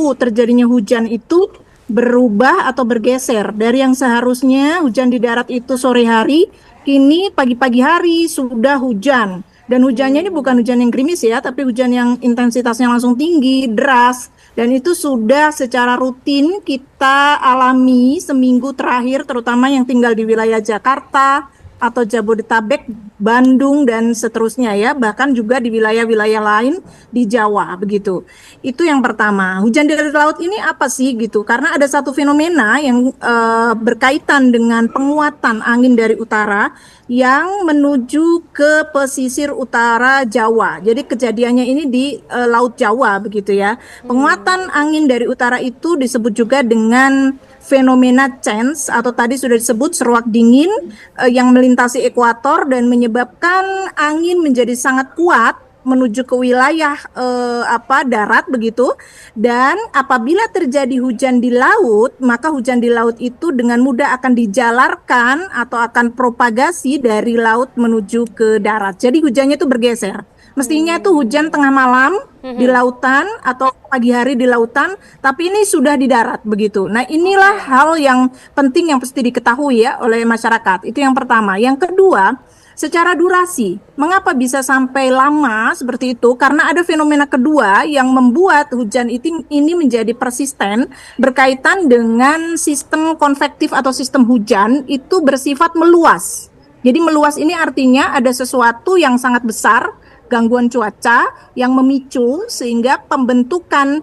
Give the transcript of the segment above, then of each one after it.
waktu terjadinya hujan itu berubah atau bergeser dari yang seharusnya hujan di darat itu sore hari, kini pagi-pagi hari sudah hujan. Dan hujannya ini bukan hujan yang gerimis ya, tapi hujan yang intensitasnya langsung tinggi, deras. Dan itu sudah secara rutin kita alami seminggu terakhir, terutama yang tinggal di wilayah Jakarta atau Jabodetabek, Bandung, dan seterusnya ya, bahkan juga di wilayah-wilayah lain di Jawa begitu. Itu yang pertama. Hujan dari laut ini apa sih gitu? Karena ada satu fenomena yang berkaitan dengan penguatan angin dari utara yang menuju ke pesisir utara Jawa. Jadi kejadiannya ini di Laut Jawa begitu ya. Penguatan angin dari utara itu disebut juga dengan fenomena change atau tadi sudah disebut seruak dingin yang melintasi ekuator dan menyebabkan angin menjadi sangat kuat menuju ke wilayah darat begitu. Dan apabila terjadi hujan di laut, maka hujan di laut itu dengan mudah akan dijalarkan atau akan propagasi dari laut menuju ke darat. Jadi hujannya itu bergeser. Mestinya itu hujan tengah malam di lautan atau pagi hari di lautan, tapi ini sudah di darat begitu. Nah, inilah hal yang penting yang pasti diketahui ya oleh masyarakat. Itu yang pertama. Yang kedua, secara durasi, mengapa bisa sampai lama seperti itu? Karena ada fenomena kedua yang membuat hujan ini menjadi persisten berkaitan dengan sistem konvektif atau sistem hujan itu bersifat meluas. Jadi meluas ini artinya ada sesuatu yang sangat besar, gangguan cuaca yang memicu sehingga pembentukan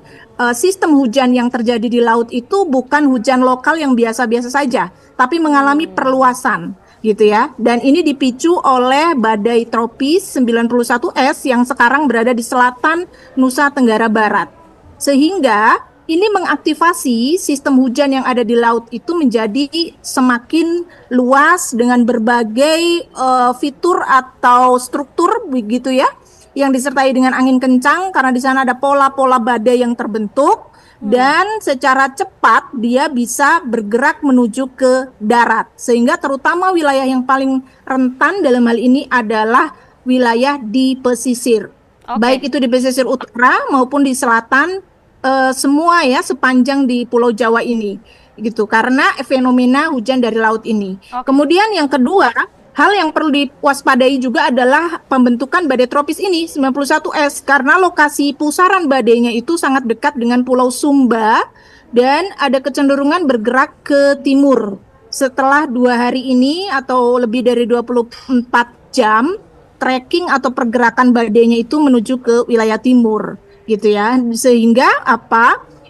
sistem hujan yang terjadi di laut itu bukan hujan lokal yang biasa-biasa saja, tapi mengalami perluasan gitu ya. Dan ini dipicu oleh badai tropis 91S yang sekarang berada di selatan Nusa Tenggara Barat. Sehingga ini mengaktifasi sistem hujan yang ada di laut itu menjadi semakin luas dengan berbagai fitur atau struktur begitu ya, yang disertai dengan angin kencang karena di sana ada pola-pola badai yang terbentuk dan secara cepat dia bisa bergerak menuju ke darat. Sehingga terutama wilayah yang paling rentan dalam hal ini adalah wilayah di pesisir. Baik itu di pesisir utara maupun di selatan, semua ya sepanjang di Pulau Jawa ini gitu karena fenomena hujan dari laut ini. Kemudian yang kedua, hal yang perlu diwaspadai juga adalah pembentukan badai tropis ini 91S karena lokasi pusaran badainya itu sangat dekat dengan Pulau Sumba dan ada kecenderungan bergerak ke timur. Setelah 2 hari ini atau lebih dari 24 jam, tracking atau pergerakan badainya itu menuju ke wilayah timur gitu ya. Sehingga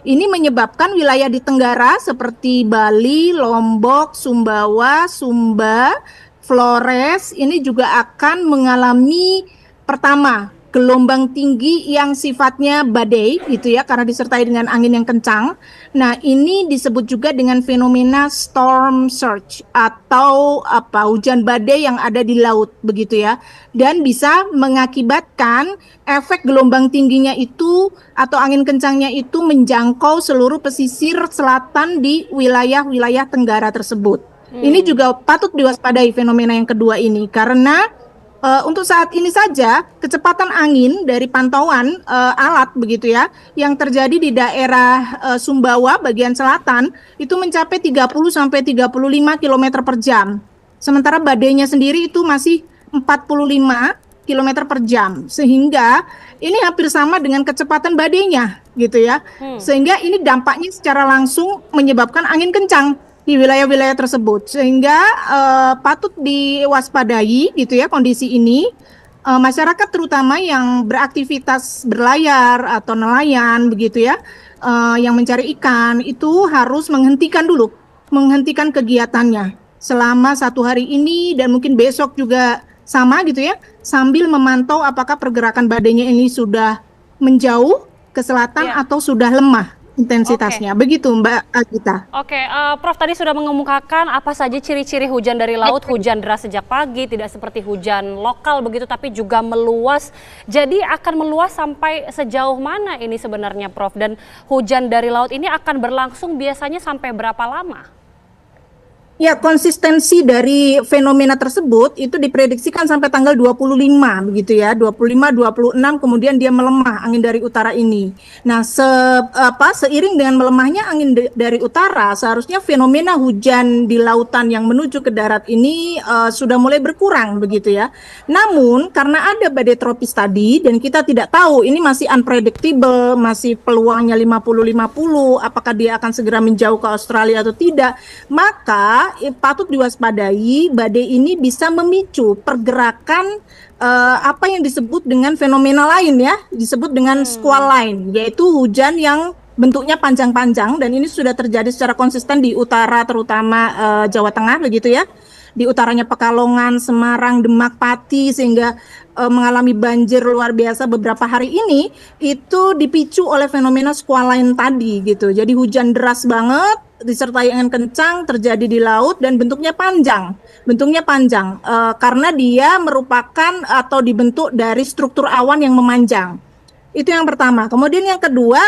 ini menyebabkan wilayah di Tenggara seperti Bali, Lombok, Sumbawa, Sumba, Flores ini juga akan mengalami pertama gelombang tinggi yang sifatnya badai gitu ya karena disertai dengan angin yang kencang. Nah, ini disebut juga dengan fenomena storm surge atau hujan badai yang ada di laut begitu ya. Dan bisa mengakibatkan efek gelombang tingginya itu atau angin kencangnya itu menjangkau seluruh pesisir selatan di wilayah-wilayah Tenggara tersebut. Ini juga patut diwaspadai fenomena yang kedua ini karena untuk saat ini saja kecepatan angin dari pantauan alat begitu ya yang terjadi di daerah Sumbawa bagian selatan itu mencapai 30 sampai 35 km per jam. Sementara badainya sendiri itu masih 45 km per jam. Sehingga ini hampir sama dengan kecepatan badainya gitu ya. Sehingga ini dampaknya secara langsung menyebabkan angin kencang di wilayah-wilayah tersebut sehingga patut diwaspadai gitu ya kondisi ini. Masyarakat terutama yang beraktivitas berlayar atau nelayan begitu ya, yang mencari ikan itu harus menghentikan kegiatannya selama 1 hari ini dan mungkin besok juga sama gitu ya, sambil memantau apakah pergerakan badainya ini sudah menjauh ke selatan atau sudah lemah intensitasnya. Begitu Mbak Agita. Prof tadi sudah mengemukakan apa saja ciri-ciri hujan dari laut, hujan deras sejak pagi, tidak seperti hujan lokal begitu, tapi juga meluas. Jadi akan meluas sampai sejauh mana ini sebenarnya Prof? Dan hujan dari laut ini akan berlangsung biasanya sampai berapa lama? Ya, konsistensi dari fenomena tersebut itu diprediksikan sampai tanggal 25 begitu ya. 25, 26 kemudian dia melemah angin dari utara ini. Nah, seiring dengan melemahnya angin dari utara, seharusnya fenomena hujan di lautan yang menuju ke darat ini sudah mulai berkurang begitu ya. Namun karena ada badai tropis tadi dan kita tidak tahu ini masih unpredictable, masih peluangnya 50-50, apakah dia akan segera menjauh ke Australia atau tidak, maka patut diwaspadai badai ini bisa memicu pergerakan apa yang disebut dengan fenomena lain ya, disebut dengan squall line, yaitu hujan yang bentuknya panjang-panjang, dan ini sudah terjadi secara konsisten di utara terutama Jawa Tengah begitu ya. Di utaranya Pekalongan, Semarang, Demak, Pati, sehingga mengalami banjir luar biasa beberapa hari ini, itu dipicu oleh fenomena squall line tadi gitu. Jadi hujan deras banget disertai angin kencang terjadi di laut dan bentuknya panjang. Karena dia merupakan atau dibentuk dari struktur awan yang memanjang. Itu yang pertama. Kemudian yang kedua,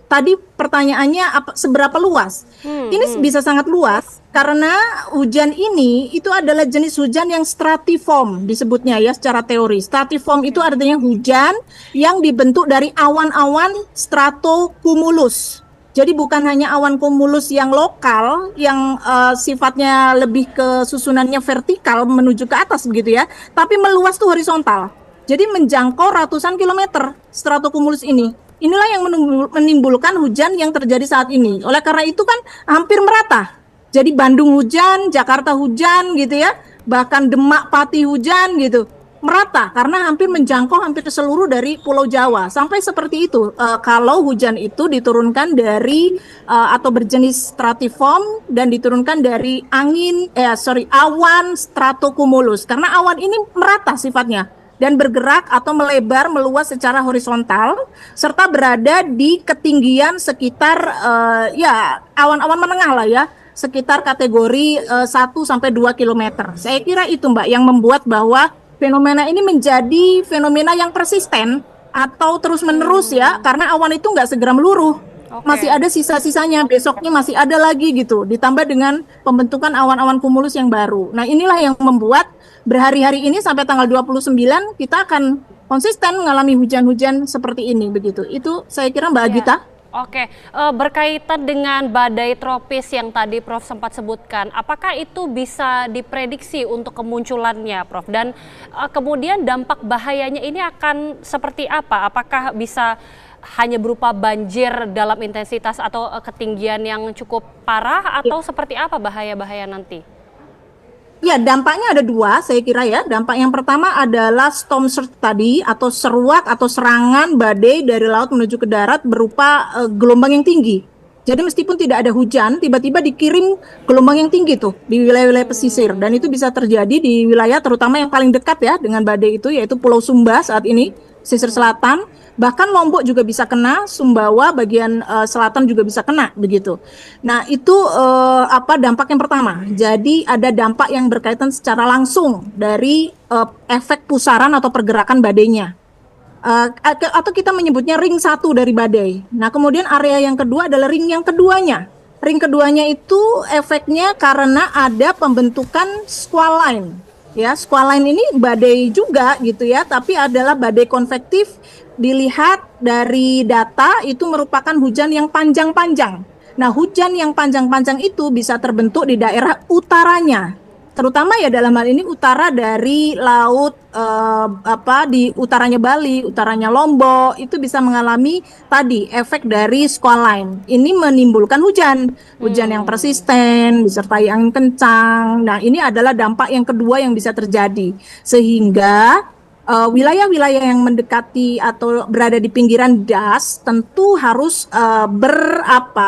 tadi pertanyaannya seberapa luas? Ini bisa sangat luas karena hujan ini itu adalah jenis hujan yang stratiform disebutnya ya secara teori. Stratiform itu artinya hujan yang dibentuk dari awan-awan stratocumulus. Jadi bukan hanya awan cumulus yang lokal yang sifatnya lebih ke susunannya vertikal menuju ke atas begitu ya, tapi meluas tuh horizontal. Jadi menjangkau ratusan kilometer stratocumulus ini. Inilah yang menimbulkan hujan yang terjadi saat ini. Oleh karena itu kan hampir merata. Jadi Bandung hujan, Jakarta hujan gitu ya, bahkan Demak, Pati hujan gitu. Merata karena hampir menjangkau hampir seluruh dari Pulau Jawa. Sampai seperti itu kalau hujan itu diturunkan dari atau berjenis stratiform dan diturunkan dari awan stratocumulus. Karena awan ini merata sifatnya dan bergerak atau melebar meluas secara horizontal serta berada di ketinggian sekitar awan-awan menengah lah ya, sekitar kategori 1 sampai 2 km. Saya kira itu Mbak yang membuat bahwa fenomena ini menjadi fenomena yang persisten atau terus-menerus ya, karena awan itu nggak segera meluruh. Masih ada sisa-sisanya, besoknya masih ada lagi gitu, ditambah dengan pembentukan awan-awan cumulus yang baru. Nah inilah yang membuat berhari-hari ini sampai tanggal 29 kita akan konsisten mengalami hujan-hujan seperti ini begitu. Itu saya kira Mbak Agita. Oke, berkaitan dengan badai tropis yang tadi Prof sempat sebutkan, apakah itu bisa diprediksi untuk kemunculannya, Prof? Dan kemudian dampak bahayanya ini akan seperti apa? Apakah bisa hanya berupa banjir dalam intensitas atau ketinggian yang cukup parah, atau seperti apa bahaya-bahaya nanti? Ya, dampaknya ada dua, saya kira ya. Dampak yang pertama adalah storm surge tadi, atau seruak atau serangan badai dari laut menuju ke darat berupa gelombang yang tinggi. Jadi meskipun tidak ada hujan, tiba-tiba dikirim gelombang yang tinggi tuh di wilayah-wilayah pesisir. Dan itu bisa terjadi di wilayah terutama yang paling dekat ya dengan badai itu, yaitu Pulau Sumba saat ini, pesisir selatan. Bahkan Lombok juga bisa kena, Sumbawa bagian selatan juga bisa kena begitu. Nah itu dampak yang pertama. Jadi ada dampak yang berkaitan secara langsung dari efek pusaran atau pergerakan badainya. Atau kita menyebutnya ring 1 dari badai. Nah kemudian area yang kedua adalah ring yang keduanya. Ring keduanya itu efeknya karena ada pembentukan squall line. Ya, squall line ini badai juga gitu ya, tapi adalah badai konvektif. Dilihat dari data itu merupakan hujan yang panjang-panjang. Nah, hujan yang panjang-panjang itu bisa terbentuk di daerah utaranya, terutama ya dalam hal ini utara dari laut di utaranya Bali, utaranya Lombok, itu bisa mengalami tadi efek dari squall line. Ini menimbulkan hujan yang persisten disertai angin kencang. Nah, ini adalah dampak yang kedua yang bisa terjadi, sehingga wilayah-wilayah yang mendekati atau berada di pinggiran das tentu harus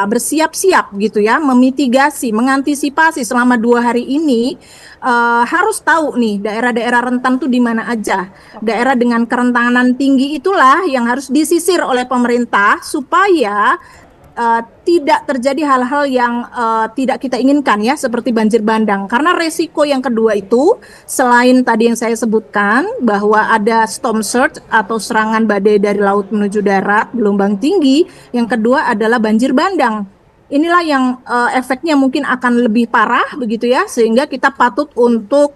bersiap-siap gitu ya, memitigasi, mengantisipasi selama 2 hari ini. Harus tahu nih daerah-daerah rentan tuh di mana aja. Daerah dengan kerentanan tinggi itulah yang harus disisir oleh pemerintah supaya tidak terjadi hal-hal yang tidak kita inginkan ya, seperti banjir bandang. Karena resiko yang kedua itu selain tadi yang saya sebutkan bahwa ada storm surge atau serangan badai dari laut menuju darat, gelombang tinggi, yang kedua adalah banjir bandang. inilah yang efeknya mungkin akan lebih parah begitu ya, sehingga kita patut untuk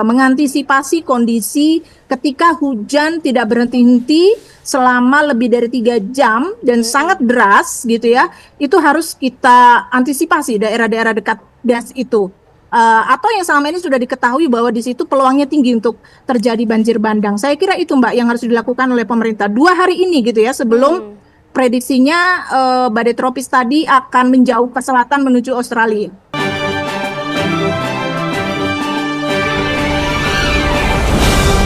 mengantisipasi kondisi ketika hujan tidak berhenti-henti selama lebih dari 3 jam dan sangat deras gitu ya, itu harus kita antisipasi daerah-daerah dekat das itu. Atau yang selama ini sudah diketahui bahwa di situ peluangnya tinggi untuk terjadi banjir bandang. Saya kira itu Mbak yang harus dilakukan oleh pemerintah 2 hari ini gitu ya, sebelum prediksinya badai tropis tadi akan menjauh ke selatan menuju Australia.